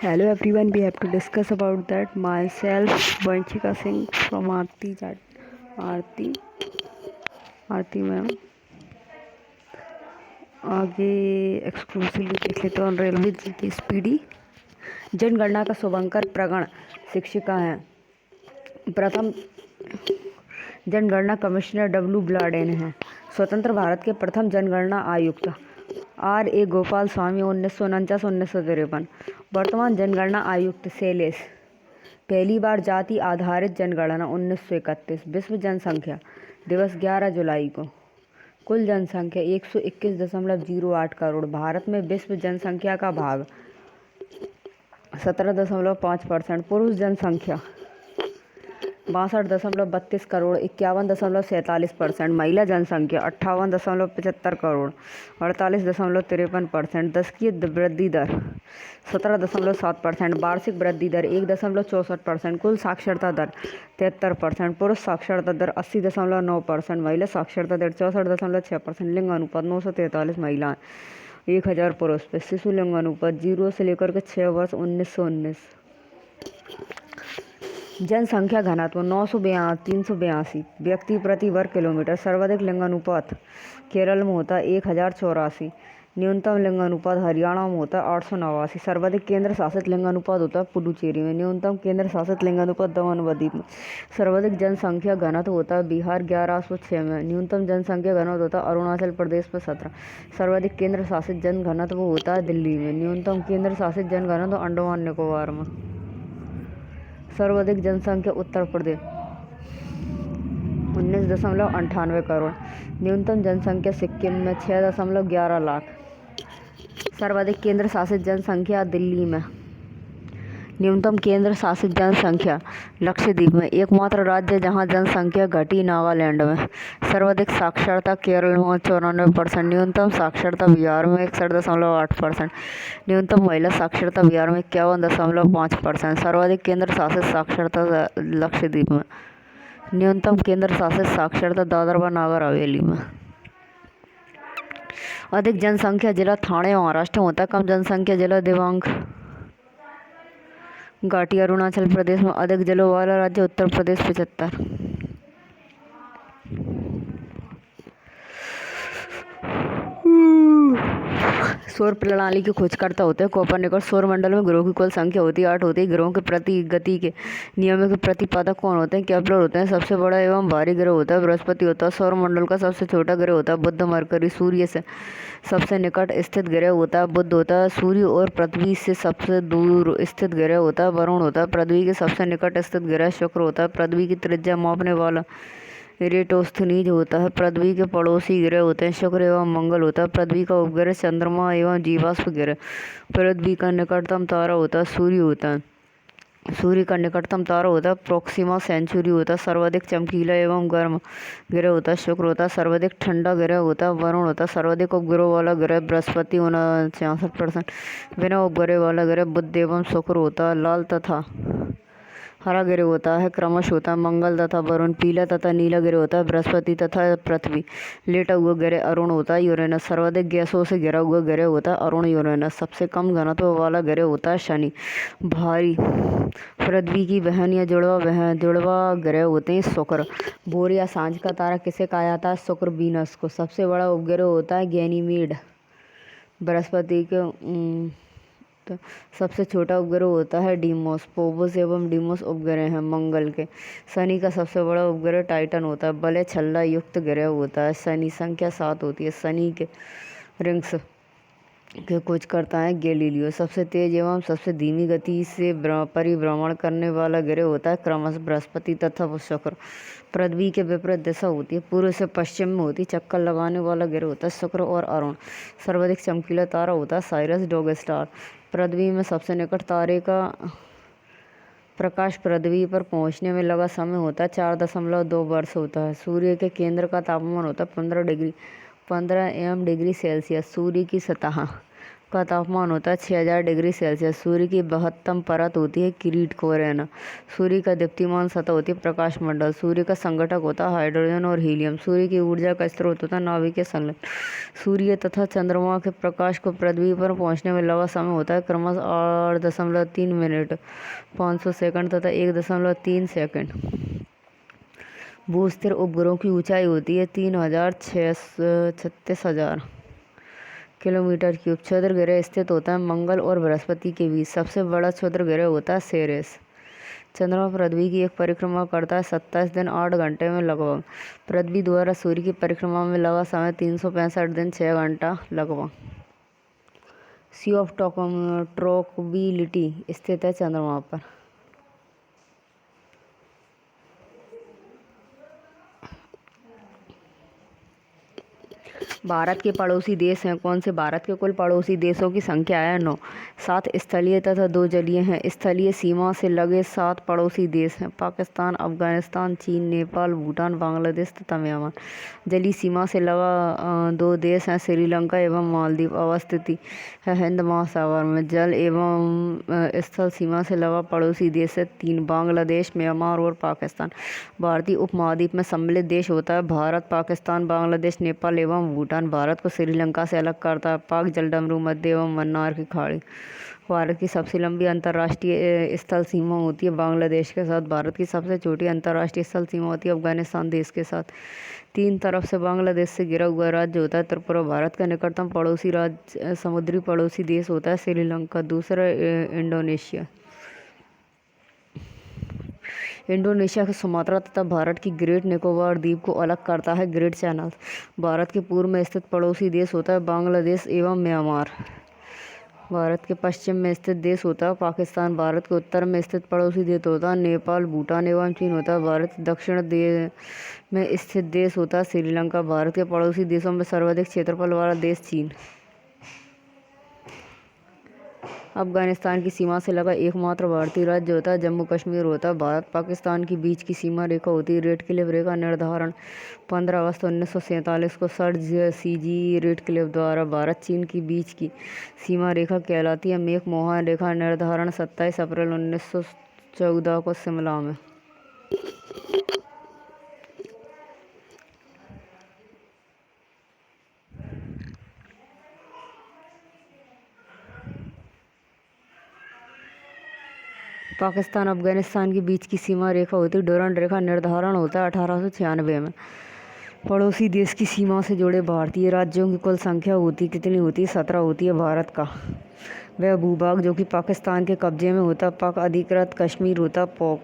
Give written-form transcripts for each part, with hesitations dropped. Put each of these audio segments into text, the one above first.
Hello everyone, we have to discuss about that. Myself, Vanchika Singh from Aarti Chat. Aarti Aarti ma'am आगे exclusively देख लेते हैं railway जी की speedy जनगणना का शुभंकर प्रगण शिक्षिका हैं। प्रथम जनगणना कमिश्नर डब्ल्यू ब्लाडेन हैं। स्वतंत्र भारत के प्रथम जनगणना आयुक्त R.A. गोपाल स्वामी 1949-1953। वर्तमान जनगणना आयुक्त शैलेश। पहली बार जाति आधारित जनगणना 1931। विश्व जनसंख्या दिवस 11 जुलाई को। कुल जनसंख्या 121.08 करोड़। भारत में विश्व जनसंख्या का भाग 17.5%। पुरुष जनसंख्या 62.32 करोड़ 51.47%। महिला जनसंख्या 58.75 करोड़ 48.53%। दशकीय वृद्धि दर 17.7%। वार्षिक वृद्धि दर 1.64%। कुल साक्षरता दर 73%। पुरुष साक्षरता दर 80.9%। महिला साक्षरता दर 64.6%। लिंग अनुपात 943 महिलाएं 1000 पुरुष पे। शिशु लिंग अनुपात 0 से लेकर के 6 वर्ष 1919। जनसंख्या घनत्व 382 व्यक्ति प्रति वर्ग किलोमीटर। सर्वाधिक लिंगानुपात केरल में होता है 1084। न्यूनतम लिंगानुपात हरियाणा में होता है 889। सर्वाधिक केंद्र शासित लिंगानुपात होता है पुडुचेरी में। न्यूनतम केंद्र शासित लिंगानुपात दमन व दीव में। सर्वाधिक जनसंख्या घनत्व होता है बिहार 1106 में। न्यूनतम जनसंख्या घनत्व होता है अरुणाचल प्रदेश में 17। सर्वाधिक केंद्र शासित जन घनत्व होता है दिल्ली में। न्यूनतम केंद्र शासित जन घनत्व अंडमान निकोबार में। सर्वाधिक जनसंख्या उत्तर प्रदेश 19.98 करोड़। न्यूनतम जनसंख्या सिक्किम में 6.11 लाख। सर्वाधिक केंद्र शासित जनसंख्या दिल्ली में। न्यूनतम केंद्र शासित जनसंख्या लक्षद्वीप में। एकमात्र राज्य जहां जनसंख्या घटी नागालैंड में। सर्वाधिक साक्षरता केरल में 94%। न्यूनतम साक्षरता बिहार में 61.8%। न्यूनतम महिला साक्षरता बिहार में 51.5%। सर्वाधिक केंद्र शासित साक्षरता लक्षद्वीप में। न्यूनतम केंद्र शासित साक्षरता दादर व नागर हवेली में। अधिक जनसंख्या जिला ठाणे महाराष्ट्र में होता है। कम जनसंख्या जिला दिबांग घाटी अरुणाचल प्रदेश में। अधिक जलों वाला राज्य उत्तर प्रदेश 75। सौर प्रणाली की खोजकर्ता होते हैं कोपरनिकस। सौर मंडल में ग्रहों की कुल संख्या होती है 8 होती है। ग्रहों के प्रति गति के नियमों के प्रतिपादक कौन होते हैं? केपलर होते हैं। सबसे बड़ा एवं भारी ग्रह होता है बृहस्पति होता है। सौर मंडल का सबसे छोटा ग्रह होता है बुध। मरकरी सूर्य से सबसे निकट स्थित ग्रह होता है बुध होता है। सूर्य और पृथ्वी से सबसे दूर स्थित ग्रह होता है वरुण होता है। पृथ्वी के सबसे निकट स्थित ग्रह शुक्र होता है। पृथ्वी की त्रिज्या मापने वाला इरेटोस्थनीज होता है। पृथ्वी के पड़ोसी ग्रह होते हैं शुक्र एवं मंगल होता है। पृथ्वी का उपग्रह चंद्रमा एवं जीवाश्म ग्रह। पृथ्वी का निकटतम तारा होता है सूर्य होता है। सूर्य का निकटतम तारा होता है प्रोक्सिमा सेंचुरी होता है। सर्वाधिक चमकीला एवं गर्म ग्रह होता है शुक्र होता है। सर्वाधिक ठंडा ग्रह होता है वरुण होता है। सर्वाधिक उपग्रह वाला ग्रह बृहस्पति 66%। बिना उपग्रह वाला ग्रह बुध एवं शुक्र होता है। लाल तथा हरा ग्रह होता है क्रमश होता है मंगल तथा वरुण। पीला तथा नीला ग्रह होता है बृहस्पति तथा पृथ्वी। लेटा हुआ ग्रह अरुण होता है यूरेनस। सर्वाधिक गैसों से घिरा हुआ ग्रह होता है अरुण यूरेनस। सबसे कम घनत्व वाला ग्रह होता है शनि। भारी पृथ्वी की बहन या जुड़वा ग्रह होते हैं शुक्र। भोर या सांझ का तारा किसे कहा जाता है? शुक्र वीनस को। सबसे बड़ा उपग्रह होता है गैनीमेड बृहस्पति के। तो सबसे छोटा उपग्रह होता है डीमोस। फोबोस एवं डीमोस उपग्रह हैं मंगल के। शनि का सबसे बड़ा उपग्रह टाइटन होता है। बले छल्ला युक्त ग्रह होता है शनि। संख्या 7 होती है। शनि के रिंग्स के खोज करता है गैलीलियो। सबसे तेज एवं सबसे धीमी गति से परिभ्रमण करने वाला ग्रह होता है क्रमश बृहस्पति तथा शुक्र। पृथ्वी के विपरीत दिशा होती है पूर्व से पश्चिम में होती है। चक्कर लगाने वाला ग्रह होता है शुक्र और अरुण। सर्वाधिक चमकीला तारा होता है साइरस डॉग स्टार। पृथ्वी में सबसे निकट तारे का प्रकाश पृथ्वी पर पहुंचने में लगा समय होता है 4.2 वर्ष होता है। सूर्य के केंद्र का तापमान होता है 15 एम डिग्री सेल्सियस। सूर्य की सतह का तापमान होता है 6000 डिग्री सेल्सियस। सूर्य की महत्तम परत होती है किरीट कोरोना। सूर्य का दीप्तिमान सतह होती है प्रकाश मंडल। सूर्य का संघटक होता है हाइड्रोजन और हीलियम। सूर्य की ऊर्जा का स्रोत होता है नाभिकीय संलयन। सूर्य तथा चंद्रमा के प्रकाश को पृथ्वी पर पहुंचने में लगा समय होता है क्रमशः 8.3 मिनट 500 सेकंड तथा 1.3 सेकंड। भूस्थिर उपग्रहों की ऊंचाई होती है 36,000 किलोमीटर क्यूब। क्षुद्र ग्रह स्थित होता है मंगल और बृहस्पति के बीच। सबसे बड़ा क्षुद्र ग्रह होता है सेरेस। चंद्रमा पृथ्वी की एक परिक्रमा करता है 27 दिन 8 घंटे में लगभग। पृथ्वी द्वारा सूर्य की परिक्रमा में लगा समय 365 दिन 6 घंटा लगभग। सी ऑफ ट्रॉक्विलिटी स्थित है चंद्रमा पर। भारत के पड़ोसी देश हैं कौन से? भारत के कुल पड़ोसी देशों की संख्या है 9। 7 स्थलीय तथा 2 जलीय हैं। स्थलीय सीमा से लगे 7 पड़ोसी देश हैं पाकिस्तान, अफगानिस्तान, चीन, नेपाल, भूटान, बांग्लादेश तथा म्यांमार। जलीय सीमा से लगा 2 देश हैं श्रीलंका एवं मालदीव। अवस्थिति है हिंद महासागर में। जल एवं स्थल सीमा से लगा पड़ोसी देश है 3 बांग्लादेश, म्यांमार और पाकिस्तान। भारतीय उपमहाद्वीप में सम्मिलित देश होता है भारत, पाकिस्तान, बांग्लादेश, नेपाल एवं भूटान। भारत को श्रीलंका से अलग करता है पाक जलडमरू, मध्य एवं मन्नार की खाड़ी। भारत की सबसे लंबी अंतर्राष्ट्रीय स्थल सीमा होती है बांग्लादेश के साथ। भारत की सबसे छोटी अंतर्राष्ट्रीय स्थल सीमा होती है अफगानिस्तान देश के साथ। 3 तरफ से बांग्लादेश से घिरा हुआ राज्य होता है त्रिपुरा। भारत का निकटतम पड़ोसी राज्य समुद्री पड़ोसी देश होता है श्रीलंका। दूसरा इंडोनेशिया। इंडोनेशिया के सुमात्रा तथा भारत की ग्रेट निकोबार द्वीप को अलग करता है ग्रेट चैनल। भारत के पूर्व में स्थित पड़ोसी देश होता है बांग्लादेश एवं म्यांमार। भारत के पश्चिम में स्थित देश होता है पाकिस्तान। भारत के उत्तर में स्थित पड़ोसी देश होता है नेपाल, भूटान एवं चीन होता है। भारत के दक्षिण में स्थित देश होता है श्रीलंका। भारत के पड़ोसी देशों में सर्वाधिक क्षेत्रफल वाला देश चीन। अफगानिस्तान की सीमा से लगा एकमात्र भारतीय राज्य होता है जम्मू कश्मीर होता है। भारत पाकिस्तान के बीच की सीमा रेखा होती है रेड क्लिफ रेखा निर्धारण 15 अगस्त 1947 को सर CG रेडक्लिफ द्वारा भारत चीन के बीच की सीमा रेखा कहलाती है। मैक-मोहन रेखा निर्धारण 27 अप्रैल 1914 को शिमला में। पाकिस्तान अफगानिस्तान के बीच की सीमा रेखा होती है डोरंड रेखा निर्धारण होता है 1896 में। पड़ोसी देश की सीमा से जुड़े भारतीय राज्यों की कुल संख्या होती कितनी होती है? 17 होती है। भारत का वह भूभाग जो कि पाकिस्तान के कब्जे में होता पाक अधिकृत कश्मीर होता पोक।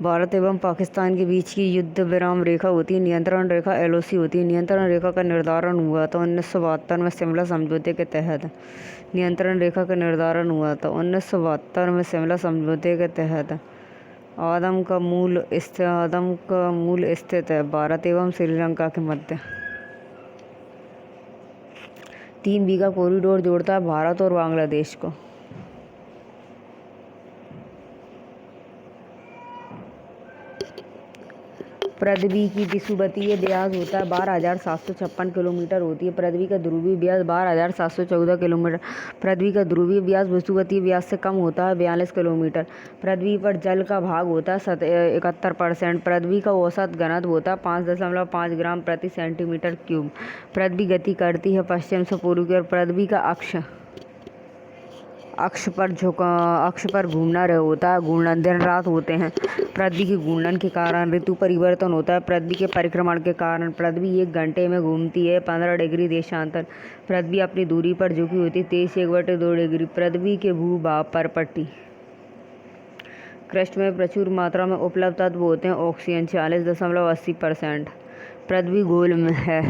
भारत एवं पाकिस्तान के बीच की युद्ध विराम रेखा होती है नियंत्रण रेखा LOC होती है। नियंत्रण रेखा का निर्धारण हुआ था 1972 में शिमला समझौते के तहत। नियंत्रण रेखा का निर्धारण हुआ था 1972 में शिमला समझौते के तहत। आदम का मूल स्थित है भारत एवं श्रीलंका के मध्य। 3 बीघा कॉरिडोर जोड़ता है भारत और बांग्लादेश को। पृथ्वी की विषुवतीय व्यास होता है 12,756 किलोमीटर होती है। पृथ्वी का ध्रुवीय व्यास 12,714 किलोमीटर। पृथ्वी का ध्रुवीय व्यास विषुवतीय व्यास से कम होता है 42 किलोमीटर। पृथ्वी पर जल का भाग होता है 71%। पृथ्वी का औसत घनत्व होता है 5.5 ग्राम प्रति सेंटीमीटर क्यूब। पृथ्वी गति करती है पश्चिम से पूर्व की ओर। पृथ्वी का अक्ष पर घूमना होता है। घूर्णन दिन रात होते हैं। पृथ्वी के घूर्णन के कारण ऋतु परिवर्तन होता है। पृथ्वी के परिक्रमण के कारण पृथ्वी 1 घंटे में घूमती है 15 डिग्री देशांतर। पृथ्वी अपनी दूरी पर झुकी होती है 23 डिग्री। पृथ्वी के भूभाग पर पट्टी क्रस्ट में प्रचुर मात्रा में उपलब्ध तत्व होते हैं ऑक्सीजन 40.80%। पृथ्वी गोल में है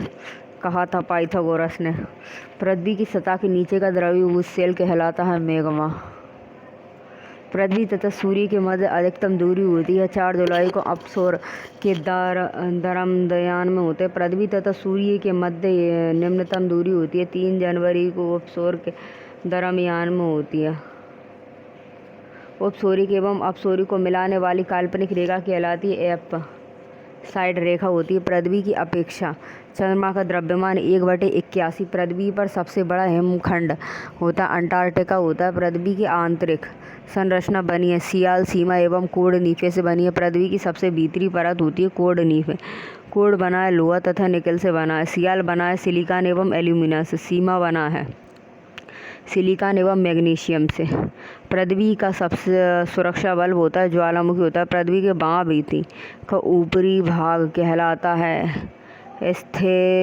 कहा था पाइथागोरस ने। पृथ्वी की सतह के नीचे का द्रवीभूत शेल कहलाता है मैग्मा। पृथ्वी तथा सूर्य के मध्य अधिकतम दूरी होती है 4 जुलाई को अपसौर के धर्मयान में होते हैं। पृथ्वी तथा सूर्य के मध्य निम्नतम दूरी होती है 3 जनवरी को अपसौर के धर्मयान में होती है। उपसौरिक एवं अपसौरिक को मिलाने वाली काल्पनिक रेखा कहलाती है एप। साइड रेखा होती है। पृथ्वी की अपेक्षा चंद्रमा का द्रव्यमान 1/81। पृथ्वी पर सबसे बड़ा हिमखंड होता है अंटार्कटिका होता है। पृथ्वी की आंतरिक संरचना बनी है सियाल, सीमा एवं कोड नीफे से बनी है। पृथ्वी की सबसे भीतरी परत होती है कोड नीफे। कोड बना है लोहा तथा निकल से बना है। सियाल बना है सिलिकॉन एवं एल्यूमिनियम से। सीमा बना है सिलिकॉन एवं मैग्नीशियम से। पृथ्वी का सबसे सुरक्षा बल्ब होता है ज्वालामुखी होता है। पृथ्वी के भांति का ऊपरी भाग कहलाता है एस्थेनोस्फीयर।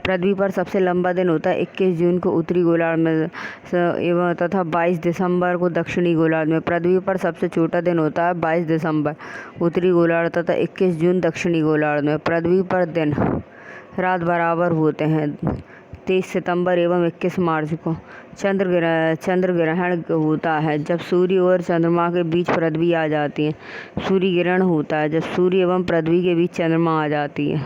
पृथ्वी पर सबसे लंबा दिन होता है 21 जून को उत्तरी गोलार्ध में एवं तथा 22 दिसंबर को दक्षिणी गोलार्ध में। पृथ्वी पर सबसे छोटा दिन होता है 22 दिसंबर उत्तरी गोलार्ध तथा 21 जून दक्षिणी गोलार्ध में। पृथ्वी पर दिन रात बराबर होते हैं 23 सितंबर एवं 21 मार्च को। चंद्र ग्रहण होता है जब सूर्य और चंद्रमा के बीच पृथ्वी आ जाती है। सूर्य ग्रहण होता है जब सूर्य एवं पृथ्वी के बीच चंद्रमा आ जाती है।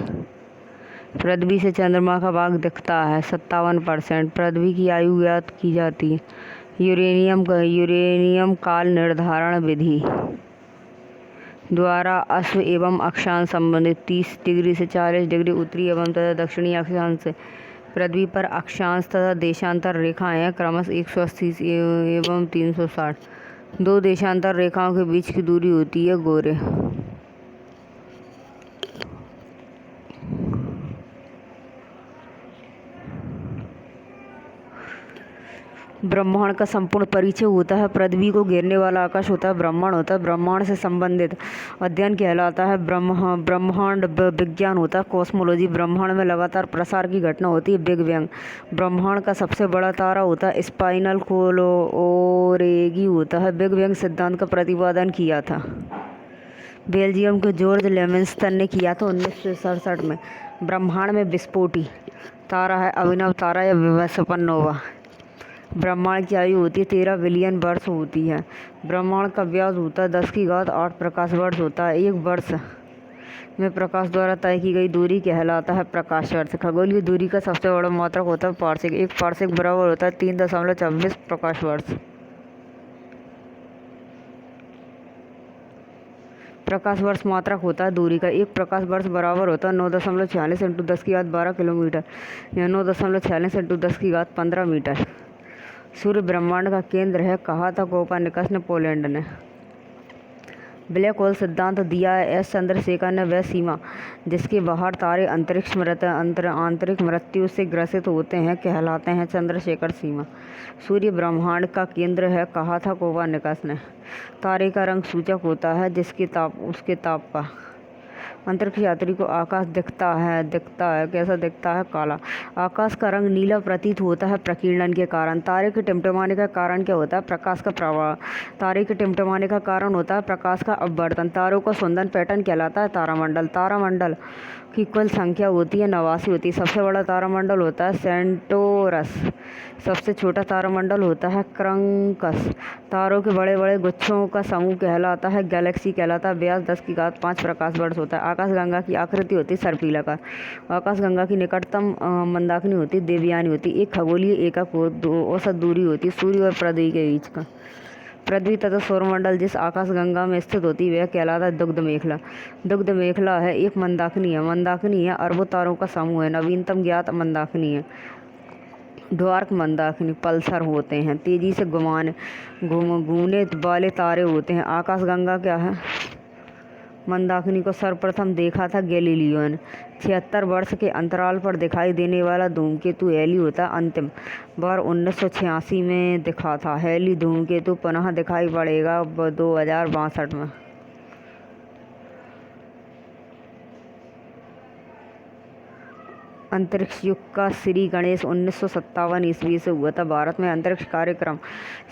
पृथ्वी से चंद्रमा का भाग दिखता है 57%। पृथ्वी की आयु ज्ञात की जाती है यूरेनियम काल निर्धारण विधि द्वारा। अश्व एवं अक्षांश संबंधित 30 डिग्री से 40 डिग्री उत्तरी एवं तथा दक्षिणी अक्षांश से। पृथ्वी पर अक्षांश तथा देशांतर रेखाएं हैं क्रमशः 180 एवं 360। दो देशांतर रेखाओं के बीच की दूरी होती है गोरे। ब्रह्मांड का संपूर्ण परिचय होता है। पृथ्वी को घेरने वाला आकाश होता है ब्रह्मांड होता है। ब्रह्मांड से संबंधित अध्ययन कहलाता है ब्रह्मांड विज्ञान होता है कॉस्मोलॉजी। ब्रह्मांड में लगातार प्रसार की घटना होती है बिग बैंग। ब्रह्मांड का सबसे बड़ा तारा होता है स्पाइनल कोलोरेगी होता है। बिग बैंग सिद्धांत का प्रतिपादन किया था बेल्जियम के जॉर्ज लेविन्सटन ने किया था 1967 में। ब्रह्मांड में विस्फोटी तारा है अभिनव तारा या सुपरनोवा। ब्रह्मांड की आयु होती है 13 बिलियन वर्ष होती है। ब्रह्मांड का व्यास होता है 10⁸ प्रकाश वर्ष होता है। एक वर्ष में प्रकाश द्वारा तय की गई दूरी कहलाता है प्रकाश वर्ष। खगोलीय दूरी का सबसे बड़ा मात्रक होता है पार्सेक। एक पार्सेक बराबर होता है 3.26 प्रकाश वर्ष। प्रकाश वर्ष मात्रक होता है दूरी का। एक प्रकाश वर्ष बराबर होता है 9.46 × 10⁻12 किलोमीटर या 9.46 × 10⁻15 मीटर। सूर्य ब्रह्मांड का केंद्र है कहा था कोपरनिकस ने पोलैंड ने। ब्लैक होल सिद्धांत दिया है एस चंद्रशेखर ने। वह सीमा जिसके बाहर तारे आंतरिक मृत्यु से ग्रसित होते हैं कहलाते हैं चंद्रशेखर सीमा। सूर्य ब्रह्मांड का केंद्र है कहा था कोपरनिकस ने। तारे का रंग सूचक होता है उसके ताप का। अंतरिक्ष यात्री को आकाश दिखता है कैसा दिखता है काला। आकाश का रंग नीला प्रतीत होता है प्रकीर्णन के कारण। तारे के टिमटिमाने का कारण क्या होता है प्रकाश का प्रवाह। तारे के टिमटिमाने का कारण होता है प्रकाश का अपवर्तन। तारों का सुंदर पैटर्न कहलाता है तारामंडल। तारामंडल की कुल संख्या होती है 89 होती है। सबसे बड़ा तारामंडल होता है सेंटोरस। सबसे छोटा तारामंडल होता है क्रंकस। तारों के बड़े बड़े गुच्छों का समूह कहलाता है गैलेक्सी कहलाता है। व्यास 10⁵5 प्रकाश वर्ष होता है। आकाशगंगा की आकृति होती है सर्पिलाकार। आकाशगंगा की निकटतम मंदाकिनी होती है देवयानी होती है। एक खगोलीय एकक औसत दूरी होती है सूर्य और पृथ्वी के बीच का। पृथ्वी तथा सौरमंडल जिस आकाशगंगा में स्थित होती है वह कहलाता है दुग्ध मेखला। दुग्ध मेखला है एक मंदाकिनी है अरबों तारों का समूह है। नवीनतम ज्ञात मंदाकिनी है ड्वार्फ मंदाकिनी। पल्सर होते हैं तेजी से घूमने वाले तारे होते हैं। आकाशगंगा क्या है मंदाकिनी को सर्वप्रथम देखा था गैलीलियो ने। 76 वर्ष के अंतराल पर दिखाई देने वाला धूमकेतु हैली होता है अंतिम बार 1986 में दिखा था। हैली धूमकेतु पुनः दिखाई पड़ेगा 2062 में। अंतरिक्ष युग का श्री गणेश 1957 ईस्वी से हुआ था। भारत में अंतरिक्ष कार्यक्रम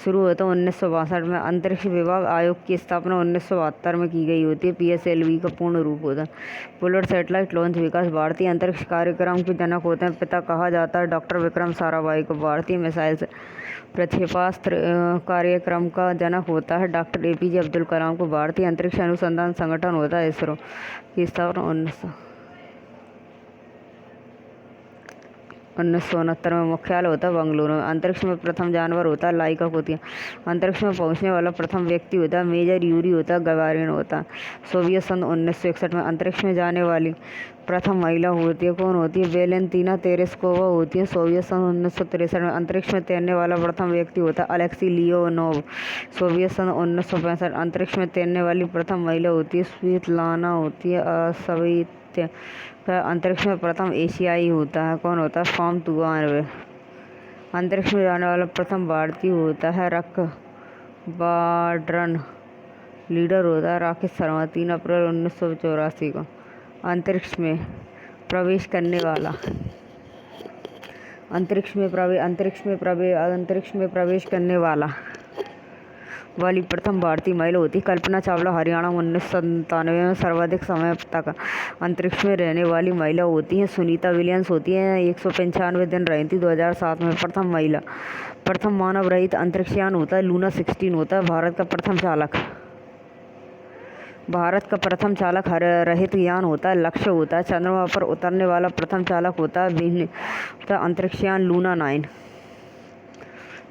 शुरू हुआ था 1962 में। अंतरिक्ष विभाग आयोग की स्थापना 1972 में की गई होती है। PSLV का पूर्ण रूप होता है पोलर सैटेलाइट लॉन्च विकास। भारतीय अंतरिक्ष कार्यक्रम के जनक होते हैं पिता कहा जाता है डॉक्टर विक्रम साराभाई को। भारतीय मिसाइल से प्रक्षेपास्त्र कार्यक्रम का जनक होता है डॉक्टर APJ अब्दुल कलाम को। भारतीय अंतरिक्ष अनुसंधान संगठन होता है इसरो की स्थापना 1900 1969 में मुख्यालय होता है बेंगलुरु में। अंतरिक्ष में प्रथम जानवर होता है लाइका कोतिया। अंतरिक्ष में पहुंचने वाला प्रथम व्यक्ति होता है मेजर यूरी होता है गगारिन होता है। सोवियत संघ 1961 में अंतरिक्ष में जाने वाली प्रथम महिला होती है, कौन होती है? वेलेंतीना तेरेस्कोवा होती है। सोवियत संघ 1963 में अंतरिक्ष में तैरने वाला प्रथम व्यक्ति होता है अलेक्सी लियोनोव। सोवियत संघ 1965 अंतरिक्ष में तैरने वाली प्रथम महिला होती है स्वीतलाना होती है। सवित्य अंतरिक्ष में प्रथम एशियाई होता है, कौन होता है? फॉर्म तुगानवे। अंतरिक्ष में जाने वाला प्रथम भारतीय होता है रक बाड्रन। लीडर होता है राकेश शर्मा। 3 अप्रैल 1984 को। अंतरिक्ष में प्रवेश करने वाला अंतरिक्ष में प्रवेश करने वाली प्रथम भारतीय महिला होती कल्पना चावला। हरियाणा में 1997 में सर्वाधिक समय तक अंतरिक्ष में रहने वाली महिला होती हैं सुनीता विलियम्स होती हैं। 195 दिन रही थी 2007 में। प्रथम मानव रहित अंतरिक्षयान होता है लूना 16 होता है। भारत का प्रथम चालक रहित यान होता है लक्ष्य होता है। चंद्रमा पर उतरने वाला प्रथम चालक होता है अंतरिक्षयान लूना 9।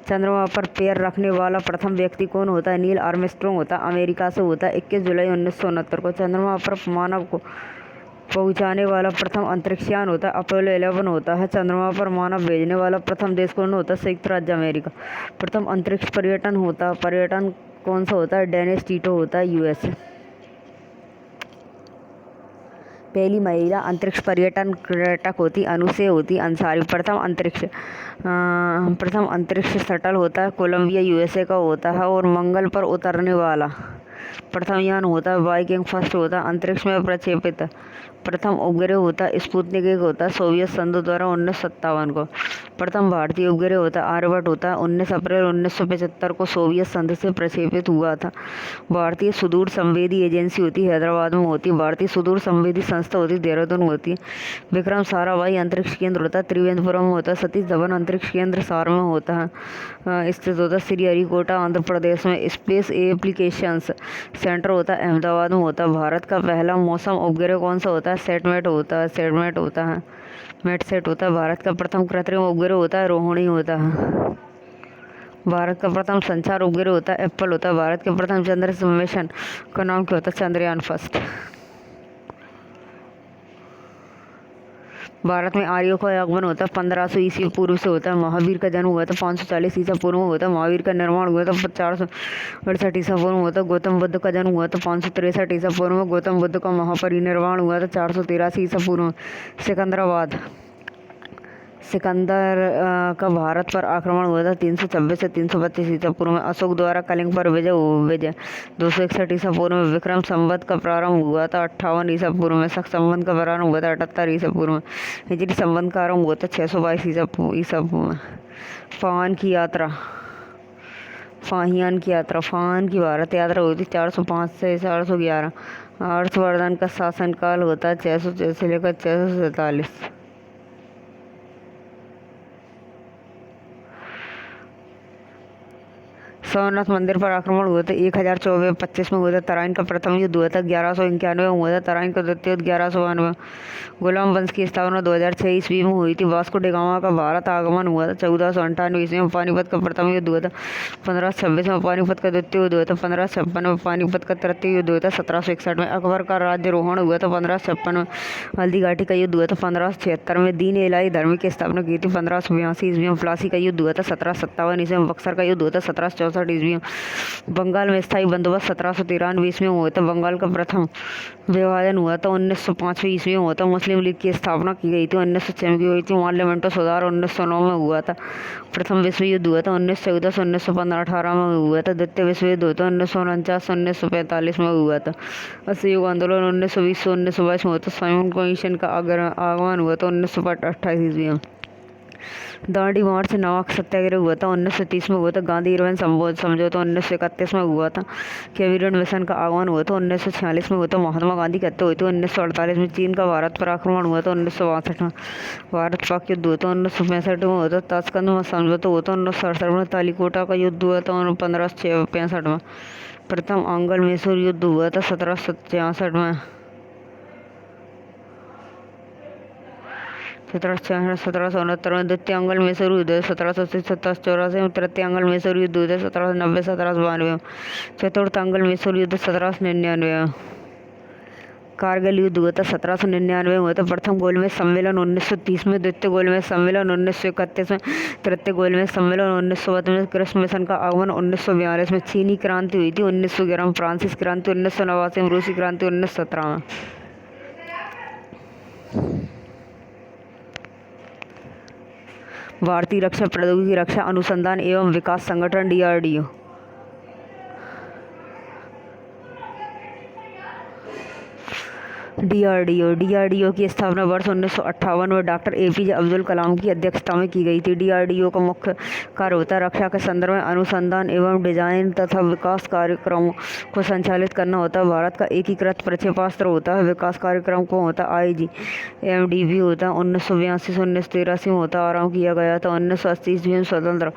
चंद्रमा पर पैर रखने वाला प्रथम व्यक्ति कौन होता है? नील आर्मस्ट्रॉन्ग होता है, अमेरिका से होता है। 21 जुलाई 1969 को। चंद्रमा पर मानव को पहुंचाने वाला प्रथम अंतरिक्षयान होता है अपोलो 11 होता है। चंद्रमा पर मानव भेजने वाला प्रथम देश कौन होता है? संयुक्त राज्य अमेरिका। प्रथम अंतरिक्ष पर्यटन कौन सा होता है? डेनिस टीटो होता है, यूएसए। पहली महिला अंतरिक्ष पर्यटक होती अनुसे होती अंसारी। प्रथम अंतरिक्ष शटल होता है कोलंबिया यूएसए का होता है। और मंगल पर उतरने वाला प्रथम यान होता है वाइकिंग फर्स्ट होता है। अंतरिक्ष में प्रक्षेपित प्रथम उपग्रह होता है स्पुतनिक 1 होता है सोवियत संघ द्वारा 1957 को। प्रथम भारतीय उपग्रह होता है आर्यभट्ट होता है 19 अप्रैल 1975 को सोवियत संघ से प्रक्षेपित हुआ था। भारतीय सुदूर संवेदी एजेंसी होती हैदराबाद में होती है। भारतीय सुदूर संवेदी संस्था होती देहरादून में होती है। विक्रम साराभाई अंतरिक्ष केंद्र होता है त्रिवेंद्रपुरम में होता है। सतीश धवन अंतरिक्ष केंद्र सार में होता है स्थित होता है श्रीहरिकोटा आंध्र प्रदेश में। स्पेस एप्लीकेशंस सेंटर होता है अहमदाबाद में होता है। भारत का पहला मौसम उपग्रह कौन सा होता है? सेटमेट होता है। मेटसेट होता है। भारत का प्रथम कृत्रिम उपग्रह होता है रोहिणी होता है। भारत का प्रथम संचार उपग्रह होता है एप्पल होता है। भारत के प्रथम चंद्र मिशन का नाम क्या होता है? चंद्रयान फर्स्ट। भारत में आर्यों का आगमन होता है 1500 ईस्वी पूर्व से होता है। महावीर का जन्म हुआ था 540 ईसा पूर्व में होता है। महावीर का निर्माण हुआ था 468 ईसा पूर्व में होता है। गौतम बुद्ध का जन्म हुआ था 563 ईसा पूर्व में। गौतम बुद्ध का महापरिनिर्वाण हुआ था 483 ईसा पूर्व में। सिकंदर का भारत पर आक्रमण हुआ था 326 से 332 ईसा पूर्व में। अशोक द्वारा कलिंग पर विजय 261 ईसा पूर्व में। विक्रम संवत का प्रारंभ हुआ था 58 ईसा पूर्व में। शक संवत का प्रारंभ हुआ था 78 ईसा पूर्व में। हिजरी संवत का आरंभ हुआ था 622 ईसा पूर्व में। फाहियान की भारत यात्रा हुई थी 405 से 411। हर्षवर्धन का शासनकाल होता है 606 से लेकर 647। सोमनाथ मंदिर पर आक्रमण हुआ था 1024-25 में हुआ था। तराइन का प्रथम युद्ध हुआ था 1191 में हुआ था। तराइन का द्वितीय युद्ध 1192 में। गुलाम वंश की स्थापना 2006 ईस्वी में हुई थी। वास्को डी गामा का भारत आगमन हुआ था 1498 ईस्वी में। पानीपत का प्रथम युद्ध हुआ था 1526 में। पानीपत का द्वितीय युद्ध हुआ था 1556 में। पानीपत का तृतीय युद्ध हुआ था 1761 में। अकबर का राज्यारोहण हुआ था 1556 में। हल्दी घाटी का युद्ध हुआ था 1576 में। दीन इलाही धर्म की स्थापना की थी 1582 ईस्वी में। प्लासी का युद्ध हुआ था 1757 ईस्वी में। बक्सर का युद्ध हुआ था 1764 ईस्वी में। बंगाल में स्थायी बंदोबस्त 1793 ईस्वी में हुआ था। बंगाल का प्रथम विभाजन हुआ था 1905 ईस्वी में हुआ था। मुस्लिम लीग की स्थापना की गई थी 1906 में की हुई थी। पार्लियामेंटो सुधार 1909 में हुआ था। प्रथम विश्व युद्ध हुआ था 1914 से 1915 18 में हुआ था। द्वितीय विश्व युद्ध हुआ था 1949 से 1945 में हुआ था। असहयोग आंदोलन 1920 से 1922 में हुआ था। साइमन कमीशन का आगमन हुआ था 1928 ईस्वी में। दांडी मार्च नमक सत्याग्रह हुआ था 1930 में हुआ था। गांधी इरविन समझौता 1931 में हुआ था। कैबिनेट मिशन का आगमन हुआ था 1946 में हुआ था। महात्मा गांधी की हत्या हुई थी 1948 में। चीन का भारत पर आक्रमण हुआ था 1962 में। भारत पाक युद्ध हुआ था 1965 में हुआ था। ताशकंद में समझौता हुआ था 1967 में। तालीकोटा का युद्ध हुआ था 1565 में। प्रथम आंग्ल मैसूर युद्ध हुआ था 1766 में। 1769 में द्वितीय अंगल मैसूर युद्ध, 1784 में तृतीय अंगल मैसूर युद्ध हुआ, 1790, 1792 में चतुर्थ अंगल मैसूर युद्ध, 1799 में कारगिल युद्ध हुआ था, 1799 में हुआ था प्रथम गोलमेज सम्मेलन, 1930 में द्वितीय गोलमेज सम्मेलन, 1931 में तृतीय गोलमेज सम्मेलन, 1932 में कृष्ण मिशन का आगमन, 1942 में चीनी क्रांति हुई थी, 1911 में फ्रांसीसी क्रांति, 1989 में रूसी क्रांति, 1917 में भारतीय रक्षा प्रौद्योगिकी रक्षा अनुसंधान एवं विकास संगठन DRDO। डीआरडीओ की स्थापना वर्ष 1958 में डॉक्टर APJ अब्दुल कलाम की अध्यक्षता में की गई थी। DRDO का मुख्य कार्य होता है रक्षा के संदर्भ में अनुसंधान एवं डिजाइन तथा विकास कार्यक्रमों को संचालित करना होता है। भारत का एकीकृत प्रक्षेपास्त्र होता है। विकास कार्यक्रम को होता है IGMDV होता है। 1982 से 1983 में होता आरम्भ किया गया था। 1980 ईस्वी में स्वतंत्र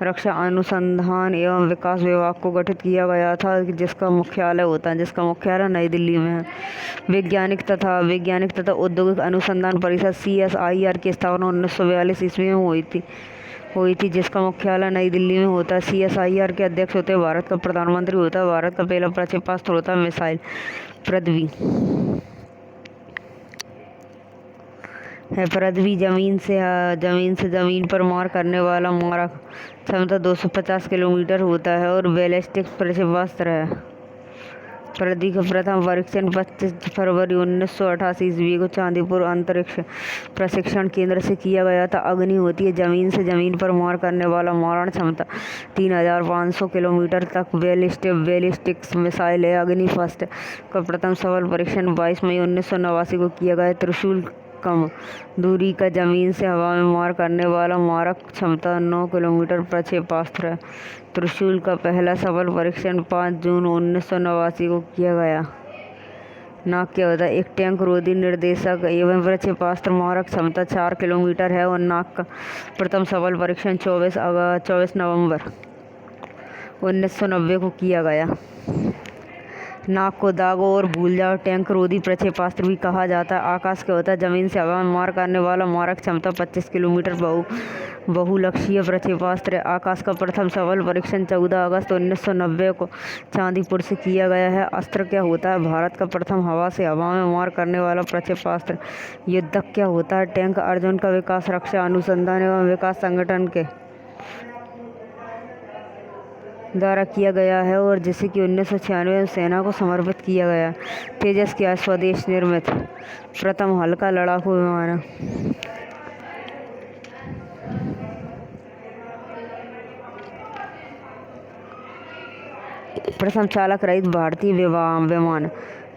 रक्षा अनुसंधान एवं विकास विभाग को गठित किया गया था, जिसका मुख्यालय नई दिल्ली में है। वैज्ञानिक तथा औद्योगिक अनुसंधान परिषद CSIR की स्थापना 1942 ईस्वी में हुई थी, जिसका मुख्यालय नई दिल्ली में होता है। CSIR के अध्यक्ष होते हैं भारत का प्रधानमंत्री होता है। भारत का पहला प्रक्षेपास्त्र होता है मिसाइल पृथ्वी जमीन से जमीन पर मार करने वाला मारक क्षमता 250 किलोमीटर होता है और बैलिस्टिक प्रक्षेपास्त्र है। पृथ्वी का प्रथम परीक्षण 25 फरवरी 1988 ईस्वी को चांदीपुर अंतरिक्ष प्रशिक्षण केंद्र से किया गया था। अग्नि होती है जमीन से जमीन पर मार करने वाला मारण क्षमता 3500 किलोमीटर तक बैलिस्टिक मिसाइल है। अग्नि फर्स्ट का प्रथम सफल परीक्षण 22 मई 1989 को किया गया। त्रिशूल कम दूरी का जमीन से हवा में मार करने वाला मारक क्षमता 9 किलोमीटर प्रक्षेपास्त्र है। त्रिशूल का पहला सफल परीक्षण 5 जून 1989 को किया गया। नाक क्या होता है? एक टैंक रोधी निर्देशक एवं प्रक्षेपास्त्र मारक क्षमता 4 किलोमीटर है और नाक का प्रथम सफल परीक्षण 24 नवंबर 1990 को किया गया। नाक को दागो और भूल जाओ टैंक रोधी प्रक्षेपास्त्र भी कहा जाता है। आकाश क्या होता है? जमीन से हवा में मार करने वाला मारक क्षमता 25 किलोमीटर बहुलक्ष्यीय प्रक्षेपास्त्र है। आकाश का प्रथम सफल परीक्षण 14 अगस्त 1990 को चांदीपुर से किया गया है। अस्त्र क्या होता है? भारत का प्रथम हवा से हवा में मार करने वाला प्रक्षेपास्त्र। युद्धक क्या होता है? टैंक अर्जुन का विकास रक्षा अनुसंधान एवं विकास संगठन के द्वारा किया गया है और जिसे कि 1996 में सेना को समर्पित किया गया। तेजस क्या? स्वदेश निर्मित प्रथम हल्का लड़ाकू विमान है। प्रथम चालक रहित भारतीय विमान।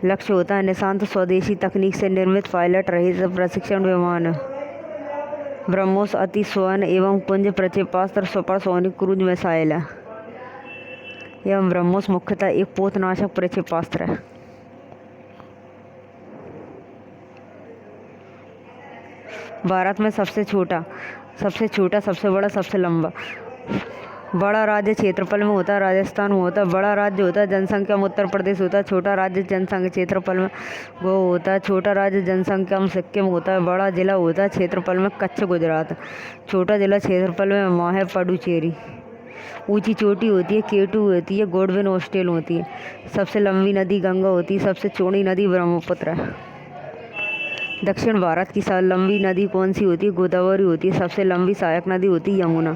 लक्ष्य होता है निशांत स्वदेशी तकनीक से निर्मित पायलट रहित प्रशिक्षण विमान। ब्रह्मोस अति स्वर्ण एवं पुंज प्रक्षेपास्त्र सुपरसोनिक क्रूज मिसाइल है। एवं ब्रह्मोस मुख्यतः एक पोतनाशक प्रक्षेपास्त्र है। भारत में सबसे छोटा, सबसे बड़ा, सबसे लंबा। बड़ा राज्य क्षेत्रफल में होता है राजस्थान में होता है। बड़ा राज्य होता है जनसंख्या में उत्तर प्रदेश होता है। छोटा राज्य जनसंख्या क्षेत्रफल में वो होता है। छोटा राज्य जनसंख्या में सिक्किम होता है। बड़ा जिला होता है क्षेत्रफल में कच्छ गुजरात। छोटा जिला क्षेत्रफल में माहे पुडुचेरी। ऊंची चोटी होती है केटू होती है। गोडविन ऑस्ट्रेल होती है। सबसे लंबी नदी गंगा होती है। सबसे चौड़ी नदी ब्रह्मपुत्र है। दक्षिण भारत की लंबी नदी कौन सी होती है? गोदावरी होती है। सबसे लंबी सहायक नदी होती है यमुना।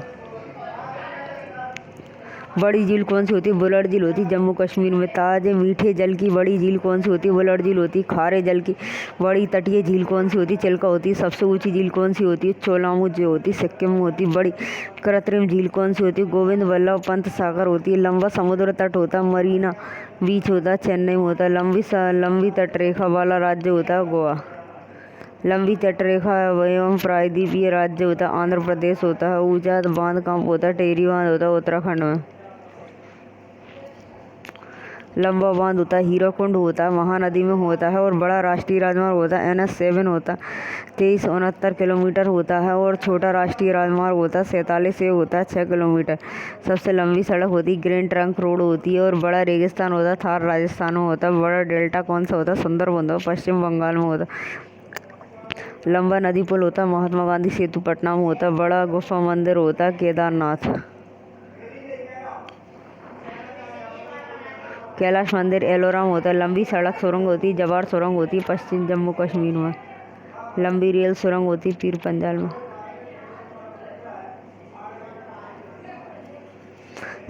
बड़ी झील कौन सी होती है? बुलर झील होती है जम्मू कश्मीर में। ताजे मीठे जल की बड़ी झील कौन सी होती है? बुलर झील होती है। खारे जल की बड़ी तटीय झील कौन सी होती है? चिल्का होती है। सबसे ऊंची झील कौन सी होती है? चोलामू जो होती है सिक्किम में होती है। बड़ी कृत्रिम झील कौन सी होती है? गोविंद वल्लभ पंत सागर होती है। लंबा समुद्र तट होता है मरीना बीच होता है चेन्नई में होता है। लंबी तटरेखा वाला राज्य होता है गोवा। लंबी तटरेखा एवं प्रायद्वीपीय राज्य होता है आंध्र प्रदेश होता है। ऊंचा बांध कहाँ होता है? टेहरी बांध होता है उत्तराखंड में। लंबा बांध होता है हीराकुंड होता है महानदी में होता है। और बड़ा राष्ट्रीय राजमार्ग होता है NH7 होता है 2369 किलोमीटर होता है। और छोटा राष्ट्रीय राजमार्ग होता है 47 होता है 6 किलोमीटर। सबसे लंबी सड़क होती है ग्रैंड ट्रंक रोड होती है। और बड़ा रेगिस्तान होता है थार राजस्थान में होता है। बड़ा डेल्टा कौन सा होता है? सुंदरबन होता है पश्चिम बंगाल में होता है। लंबा नदी पुल होता है महात्मा गांधी सेतु पटना में होता है। बड़ा गुफा मंदिर होता है केदारनाथ। कैलाश मंदिर एलोरा में होता है। लंबी सड़क सुरंग होती है जवार सुरंग होती है पश्चिम जम्मू कश्मीर में। लंबी रेल सुरंग होती है पीर पंजाल में।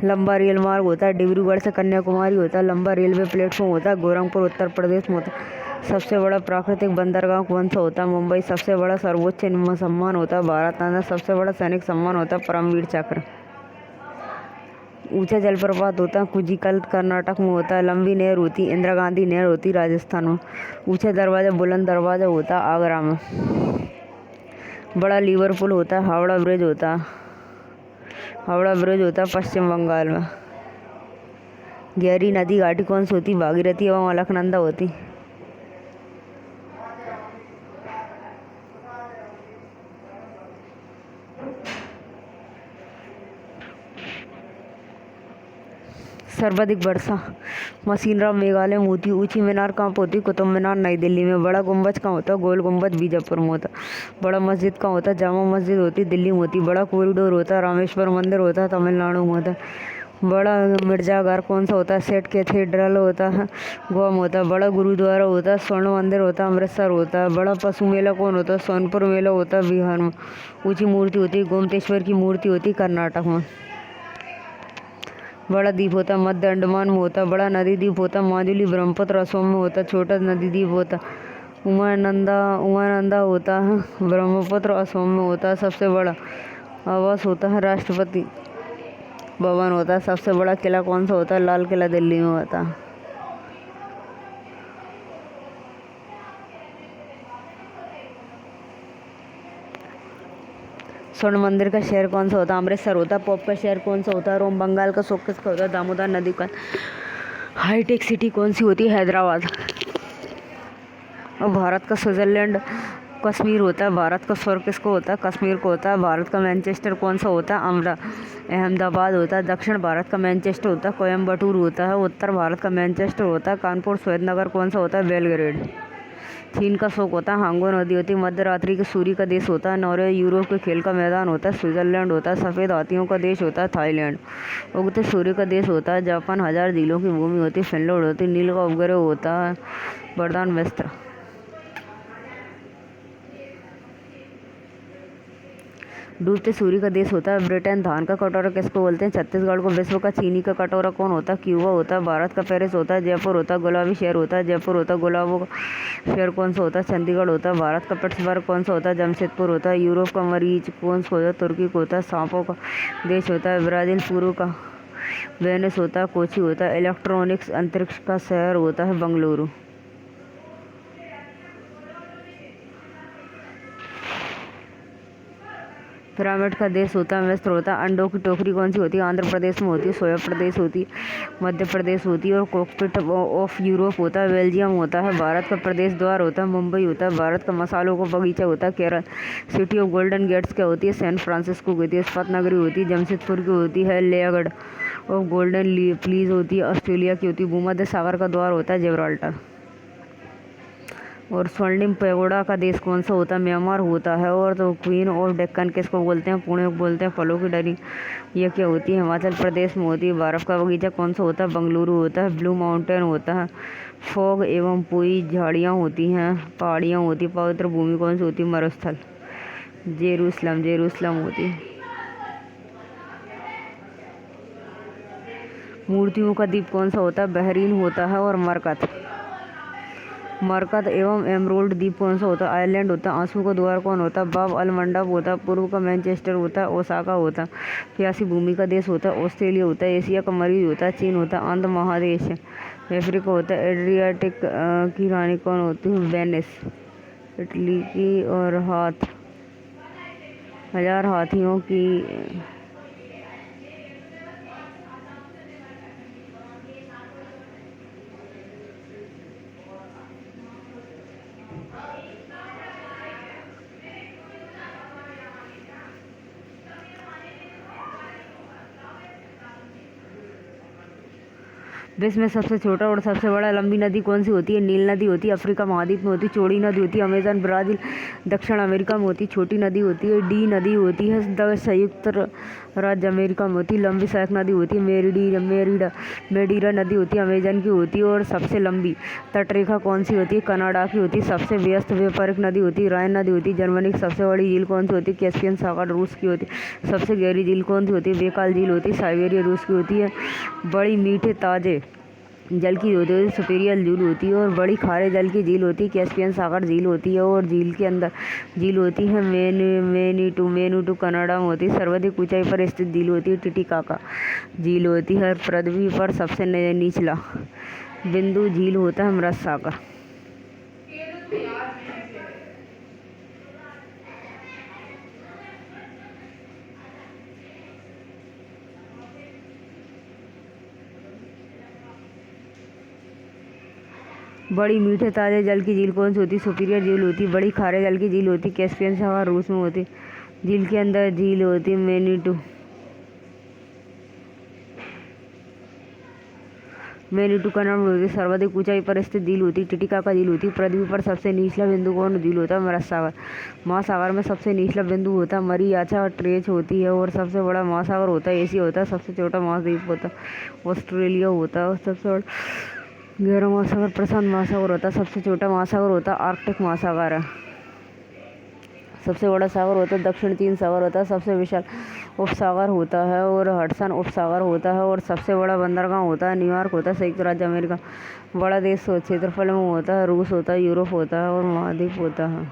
लंबा रेल मार्ग होता है डिब्रूगढ़ से कन्याकुमारी होता है। लंबा रेलवे प्लेटफॉर्म होता है गोरखपुर उत्तर प्रदेश में होता है। सबसे बड़ा प्राकृतिक बंदरगाह कौन सा होता है मुंबई। सबसे बड़ा सर्वोच्च सम्मान होता है भारत रत्न। सबसे बड़ा सैनिक सम्मान होता है परमवीर चक्र। ऊंचा जलप्रपात होता है कुजिकल कर्नाटक में होता है। लंबी नहर होती है इंदिरा गांधी नहर होती है राजस्थान में। ऊंचा दरवाज़ा बुलंद दरवाज़ा होता है आगरा में। बड़ा लिवरपूल होता है हावड़ा ब्रिज होता है। हावड़ा ब्रिज होता है पश्चिम बंगाल में। गहरी नदी घाटी कौन सी होती भागीरथी एवं अलकनंदा होती। सर्वाधिक वर्षा मसीनराम मेघालय में होती। ऊंची मीनार कहाँ पर होती कुतुब मीनार नई दिल्ली में। बड़ा गुम्बज कहाँ होता गोल गुम्बज बीजापुर में होता। बड़ा मस्जिद कहाँ होता जामा मस्जिद होती दिल्ली में होती। बड़ा कॉरिडोर होता रामेश्वर मंदिर होता तमिलनाडु में होता। बड़ा मिर्जाघर कौन सा होता है सेठ कैथेड्रल होता है गोवा में होता है। बड़ा गुरुद्वारा होता है स्वर्ण मंदिर होता है अमृतसर होता है। बड़ा पशु मेला कौन होता है सोनपुर मेला होता है बिहार में। ऊंची मूर्ति होती है गोमतेश्वर की मूर्ति होती कर्नाटक में। बड़ा द्वीप होता है मध्य अंडमान में होता है। बड़ा नदी द्वीप होता है माजुली ब्रह्मपुत्र असम में होता है। छोटा नदी द्वीप होता उमानंदा होता है ब्रह्मपुत्र असम में होता है। सबसे बड़ा आवास होता है राष्ट्रपति भवन होता है। सबसे बड़ा किला कौन सा होता है लाल किला दिल्ली में होता है। स्वर्ण मंदिर का शहर कौन सा होता है अमृतसर होता है। पॉप का शहर कौन सा होता है रोम। बंगाल का शोक किसका होता है दामोदर नदी का। हाईटेक सिटी कौन सी होती है हैदराबाद। और भारत का स्विट्जरलैंड कश्मीर होता है। भारत का स्वर्ग किसको होता है कश्मीर को होता है। भारत का मैनचेस्टर कौन सा होता है अहमदाबाद होता है। दक्षिण भारत का मैनचेस्टर होता है कोयम्बटूर होता है। उत्तर भारत का मैनचेस्टर होता है कानपुर। श्वेतनगर कौन सा होता है बेलग्रेड। चीन का शोक होता है हांगो नदी होती है। मध्य रात्रि के सूर्य का देश होता है नॉर्वे। यूरोप के खेल का मैदान होता है स्विट्जरलैंड होता है। सफ़ेद हाथियों का देश होता है थाईलैंड। उगते सूर्य का देश होता है जापान। 1000 झीलों की भूमि होती है फिनलैंड होती है। नील का उपग्रह होता है वरदान मिस्र। डूबते सूर्य का देश होता है ब्रिटेन। धान का कटोरा किसको बोलते हैं छत्तीसगढ़ को। विश्व का चीनी का कटोरा कौन होता है क्यूबा होता है। भारत का पेरिस होता है जयपुर होता है। गुलाबी शहर होता है जयपुर होता है। गुलाबों का शहर कौन सा होता है चंडीगढ़ होता है। भारत का पिट्सबर्ग कौन सा होता है जमशेदपुर होता है। यूरोप का मरीज कौन सा होता है तुर्की को होता है। सांपों का देश होता है ब्राज़ील। पूर्व का वेनिस होता है कोची होता है। इलेक्ट्रॉनिक्स अंतरिक्ष का शहर होता है बंगलुरु। पिरामिड का देश होता है मिस्र होता है। अंडों की टोकरी कौन सी होती है आंध्र प्रदेश में होती है। सोया प्रदेश होती है मध्य प्रदेश होती है। और कॉकपिट ऑफ यूरोप होता है बेल्जियम होता है। भारत का प्रदेश द्वार होता है मुंबई होता है। भारत का मसालों का बगीचा होता है Kerala. City of golden gates क्या होती है सैन फ्रांसिस्को की होती है। इस्पात नगरी होती है जमशेदपुर की होती है। लेगड ऑफ गोल्डन प्लीज होती है ऑस्ट्रेलिया की होती है। भूमध्य सागर का द्वार होता है जिब्राल्टर। और स्वर्णिम पैगोडा का देश कौन सा होता है म्यांमार होता है। और तो क्वीन ऑफ डेक्कन किसको बोलते हैं पुणे को बोलते हैं। फलों की डरी ये क्या होती है हिमाचल प्रदेश में होती है। बर्फ़ का बगीचा कौन सा होता है बंगलुरु होता है। ब्लू माउंटेन होता है। फॉग एवं पुई झाड़ियाँ होती हैं पहाड़ियाँ होती। पवित्र भूमि कौन सी होती है मरुस्थल जेरूसलम होती है। मूर्तियों का द्वीप कौन सा होता है बहरीन होता है। और मरकत एवं एमरोल्ड द्वीप कौन सा होता है आइलैंड होता है। आंसू का द्वार कौन होता है बाब अल मंडप होता है। पूर्व का मैनचेस्टर होता है ओसाका होता है। प्यासी भूमि का देश होता है ऑस्ट्रेलिया होता है। एशिया का मरीज होता है चीन होता है। आंध्र महादेश अफ्रीका होता है। एड्रियाटिक की रानी कौन होती है वेनिस इटली की। और 1000 हाथियों की विश्व में सबसे छोटा और सबसे बड़ा लंबी नदी कौन सी होती है? नील नदी होती है, अफ्रीका महाद्वीप में होती है। चौड़ी नदी होती है अमेजन ब्राज़ील दक्षिण अमेरिका में होती है। छोटी नदी होती है डी नदी होती है संयुक्त राज्य अमेरिका में होती है। लंबी सहायक नदी होती है मेडीरा नदी होती है अमेजन की होती है। और सबसे लंबी तटरेखा कौन सी होती है? कनाडा की होती है। सबसे व्यस्त व्यापारिक नदी होती है राइन नदी होती है जर्मनी की। सबसे बड़ी झील कौन सी होती है? कैस्पियन सागर रूस की होती है। सबसे गहरी झील कौन सी होती है? बेकाल झील होती है साइबेरिया रूस की होती है। बड़ी मीठे ताजे जल की होती है सुपीरियर झील होती है। और बड़ी खारे जल की झील होती है कैस्पियन सागर झील होती है। और झील के अंदर झील होती है मेनीटू कनाडा में होती है। सर्वाधिक ऊंचाई पर स्थित झील होती है टिटिकाका झील होती है। पृथ्वी पर सबसे निचला बिंदु झील होता है मृत सागर। बड़ी मीठे ताजे जल की झील कौन सी होती है? सुपीरियर झील होती है। बड़ी खारे जल की झील होती है कैस्पियन सागर रूस में होती है। झील के अंदर झील होती है मेनीटू कनाडा में होती है। सर्वाधिक ऊंचाई पर स्थित झील होती है टिटिकाका झील होती है। पृथ्वी पर सबसे निचला बिंदु कौन झील होता है? मृत सागर। महासागर में सबसे निचला बिंदु होता है मरियाचा ट्रेच होती है। और सबसे बड़ा महासागर होता है एशिया होता है। सबसे छोटा महाद्वीप होता है ऑस्ट्रेलिया होता है। और सबसे बड़ा गहरा महासागर प्रशांत महासागर होता है। सबसे छोटा महासागर होता है आर्कटिक महासागर है। सबसे बड़ा सागर होता है दक्षिण चीन सागर होता है। सबसे विशाल उपसागर होता है और हडसन उपसागर होता है। और सबसे बड़ा बंदरगाह होता है न्यूयॉर्क होता है संयुक्त राज्य अमेरिका। बड़ा देश क्षेत्रफल में होता है रूस होता है यूरोप होता है और महाद्वीप होता है।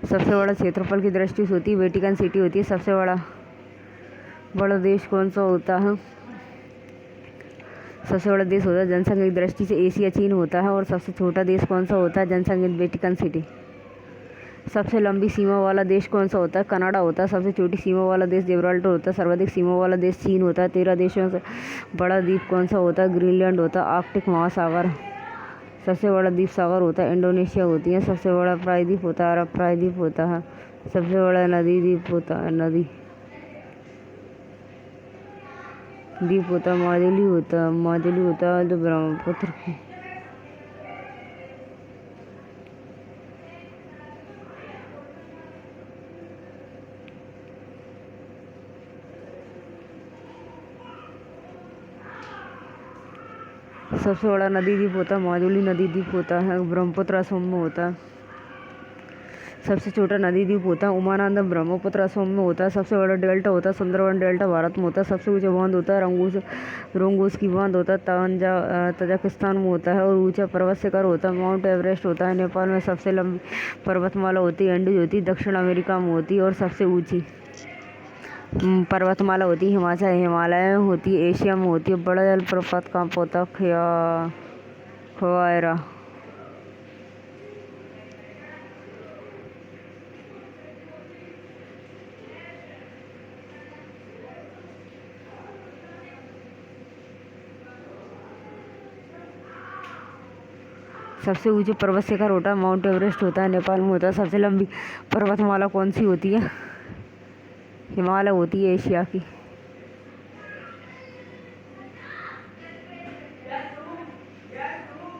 सबसे बड़ा क्षेत्रफल की दृष्टि से होती है वेटिकन सिटी होती है। सबसे बड़ा देश कौन सा होता है? सबसे बड़ा देश होता है जनसंख्या की दृष्टि से एशिया चीन होता है। और सबसे छोटा देश कौन सा होता है जनसंख्या वेटिकन सिटी। सबसे लंबी सीमा वाला देश कौन सा होता है? कनाडा होता है। सबसे छोटी सीमा वाला देश जिब्राल्टर होता है। सर्वाधिक सीमा वाला देश चीन होता है। 13 देशों से बड़ा द्वीप कौन सा होता है? ग्रीनलैंड होता है। आर्कटिक महासागर। सबसे बड़ा द्वीप सागर होता है इंडोनेशिया होती है। सबसे बड़ा प्रायद्वीप होता है अरब प्रायद्वीप होता है। सबसे बड़ा नदी द्वीप होता है द्वीप होता है माजुली होता है जो ब्रह्मपुत्र की। सबसे बड़ा नदी द्वीप होता है माजुली नदी द्वीप होता है ब्रह्मपुत्र असम में होता है। सबसे छोटा नदी द्वीप होता है उमानंद ब्रह्मपुत्र असम में होता है। सबसे बड़ा डेल्टा होता है सुंदरवन डेल्टा भारत में होता है। सबसे ऊंचा बांध होता है रोंगोस की बांध होता है तजाकिस्तान में होता है। और ऊंचा पर्वत शिखर होता है माउंट एवरेस्ट होता है नेपाल में। सबसे लंबी पर्वतमाला होती है एंडीज होती है दक्षिण अमेरिका में होती है। और सबसे ऊंची पर्वतमाला होती है हिमालय में होती है एशिया में होती है। बड़ा जलप्रपात कहाँ पर होता है? खवायरा। सबसे ऊंचे पर्वत शिखर होता है माउंट एवरेस्ट होता है नेपाल में होता है। सबसे लंबी पर्वतमाला कौन सी होती है? हिमालय होती है एशिया की।